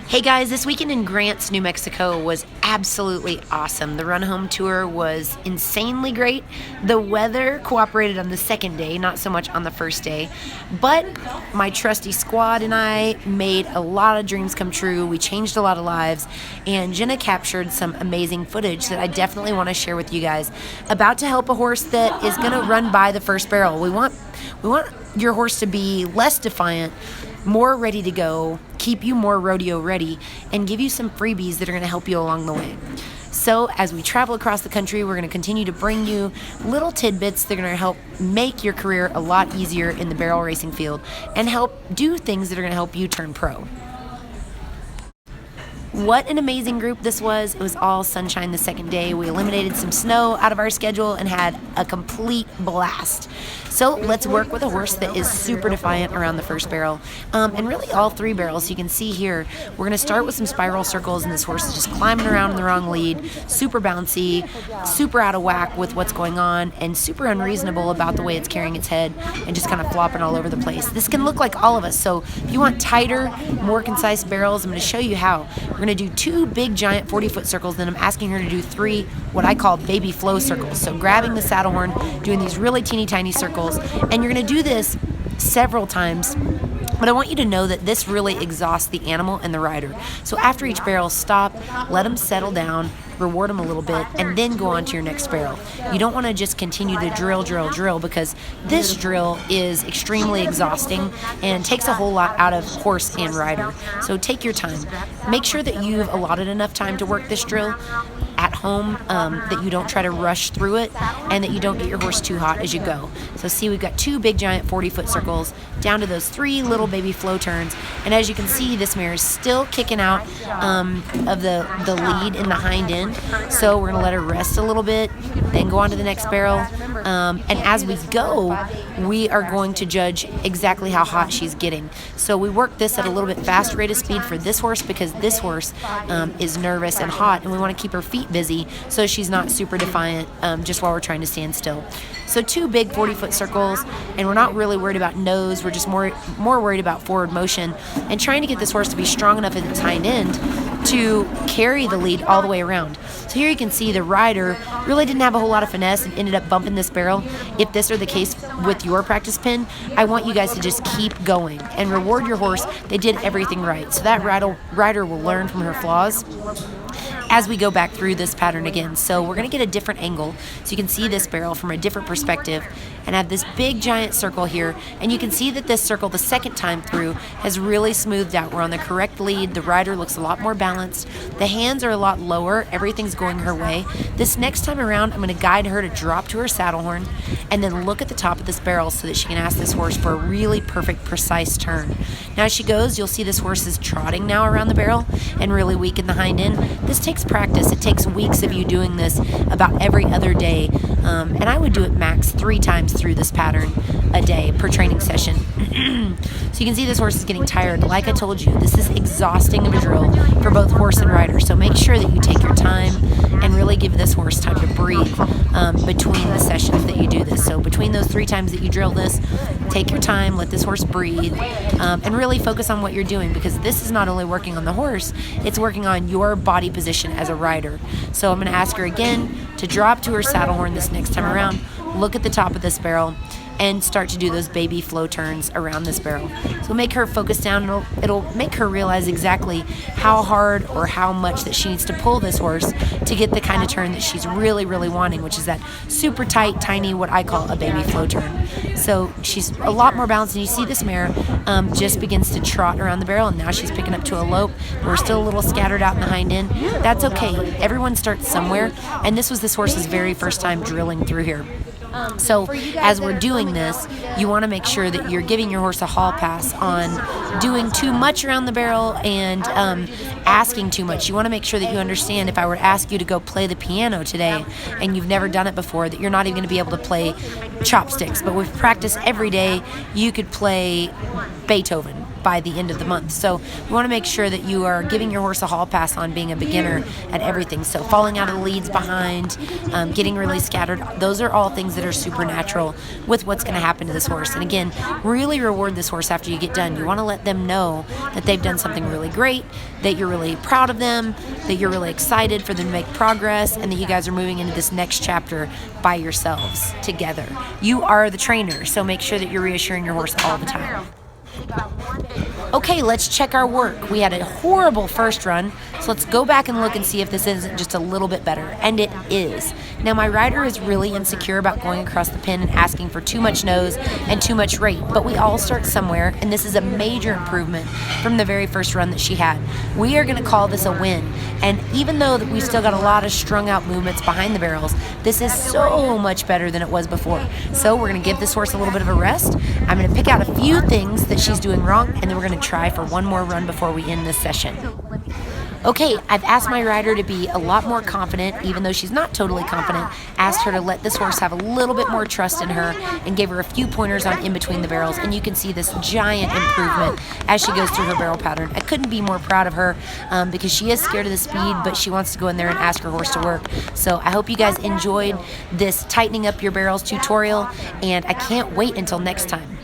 Hey guys, this weekend in Grants, New Mexico was absolutely awesome. The run home tour was insanely great. The weather cooperated on the second day, not so much on the first day. But my trusty squad and I made a lot of dreams come true. We changed a lot of lives, and Jenna captured some amazing footage that I definitely want to share with you guys about to help a horse that is going to run by the first barrel. We want your horse to be less defiant, more ready to go, keep you more rodeo ready, and give you some freebies that are going to help you along the way. So as we travel across the country, we're going to continue to bring you little tidbits that are going to help make your career a lot easier in the barrel racing field and help do things that are going to help you turn pro. What an amazing group this was. It was all sunshine the second day. We eliminated some snow out of our schedule and had a complete blast. So let's work with a horse that is super defiant around the first barrel, and really all three barrels. You can see here, we're going to start with some spiral circles, and this horse is just climbing around in the wrong lead, super bouncy, super out of whack with what's going on, and super unreasonable about the way it's carrying its head and just kind of flopping all over the place. This can look like all of us, so if you want tighter, more concise barrels, I'm going to show you how. We're going to do 2 big giant 40-foot circles, then I'm asking her to do 3 what I call baby flow circles. So grabbing the saddle horn, doing these really teeny tiny circles, and you're going to do this several times. But I want you to know that this really exhausts the animal and the rider. So after each barrel, stop, let them settle down, reward them a little bit, and then go on to your next barrel. You don't want to just continue to drill, because this drill is extremely exhausting and takes a whole lot out of horse and rider. So take your time. Make sure that you've allotted enough time to work this drill at home, that you don't try to rush through it, and that you don't get your horse too hot as you go. So see, we've got 2 big giant 40-foot circles down to those 3 little baby flow turns, and as you can see, this mare is still kicking out of the lead in the hind end. So we're going to let her rest a little bit, then go on to the next barrel, and as we go, we are going to judge exactly how hot she's getting. So we work this at a little bit faster rate of speed for this horse, because this horse is nervous and hot, and we want to keep her feet busy so she's not super defiant just while we're trying to stand still. So 2 big 40-foot circles, and we're not really worried about nose. We're just more worried about forward motion and trying to get this horse to be strong enough at its hind end to carry the lead all the way around. So here you can see the rider really didn't have a whole lot of finesse and ended up bumping this barrel. If this are the case with your practice pin, I want you guys to just keep going and reward your horse. They did everything right. So that rider will learn from her flaws as we go back through this pattern again. So we're going to get a different angle so you can see this barrel from a different perspective and have this big giant circle here, and you can see that this circle the second time through has really smoothed out. We're on the correct lead. The rider looks a lot more balanced. The hands are a lot lower. Everything's going her way. This next time around, I'm going to guide her to drop to her saddle horn and then look at the top of this barrel so that she can ask this horse for a really perfect, precise turn. Now as she goes, you'll see this horse is trotting now around the barrel and really weak in the hind end. This takes practice. It takes weeks of you doing this about every other day, and I would do it max 3 times through this pattern a day per training session. So you can see this horse is getting tired. Like I told you, this is exhausting of a drill for both horse and rider, so make sure that you take your time and really give this horse time to breathe between the sessions that you do this. So between those 3 times that you drill this, take your time, let this horse breathe, and really focus on what you're doing, because this is not only working on the horse, it's working on your body position as a rider. So I'm going to ask her again to drop to her saddle horn this next time around, look at the top of this barrel, and start to do those baby flow turns around this barrel. So make her focus down. It'll make her realize exactly how hard or how much that she needs to pull this horse to get the kind of turn that she's really, really wanting, which is that super tight, tiny, what I call a baby flow turn. So she's a lot more balanced, and you see this mare just begins to trot around the barrel, and now she's picking up to a lope. We're still a little scattered out in the hind end. That's okay. Everyone starts somewhere, and this was this horse's very first time drilling through here. So as we're doing this, you want to make sure that you're giving your horse a hall pass on doing too much around the barrel and asking too much. You want to make sure that you understand, if I were to ask you to go play the piano today and you've never done it before, that you're not even going to be able to play chopsticks. But with practice every day, you could play Beethoven by the end of the month. So we want to make sure that you are giving your horse a hall pass on being a beginner at everything. So falling out of the leads behind, getting really scattered, those are all things that are supernatural with what's going to happen to this horse. And again, really reward this horse after you get done. You want to let them know that they've done something really great, that you're really proud of them, that you're really excited for them to make progress, and that you guys are moving into this next chapter by yourselves together. You are the trainer, so make sure that you're reassuring your horse all the time. Okay, let's check our work. We had a horrible first run, so let's go back and look and see if this isn't just a little bit better. And it is. Now, my rider is really insecure about going across the pin and asking for too much nose and too much rate, but we all start somewhere, and this is a major improvement from the very first run that she had. We are going to call this a win, and even though we've still got a lot of strung out movements behind the barrels, this is so much better than it was before. So we're going to give this horse a little bit of a rest. I'm going to pick out a few things that she's doing wrong, and then we're going to try for one more run before we end this session. Okay, I've asked my rider to be a lot more confident, even though she's not totally confident. Asked her to let this horse have a little bit more trust in her and gave her a few pointers on in between the barrels, and you can see this giant improvement as she goes through her barrel pattern. I couldn't be more proud of her because she is scared of the speed, but she wants to go in there and ask her horse to work. So I hope you guys enjoyed this tightening up your barrels tutorial, and I can't wait until next time.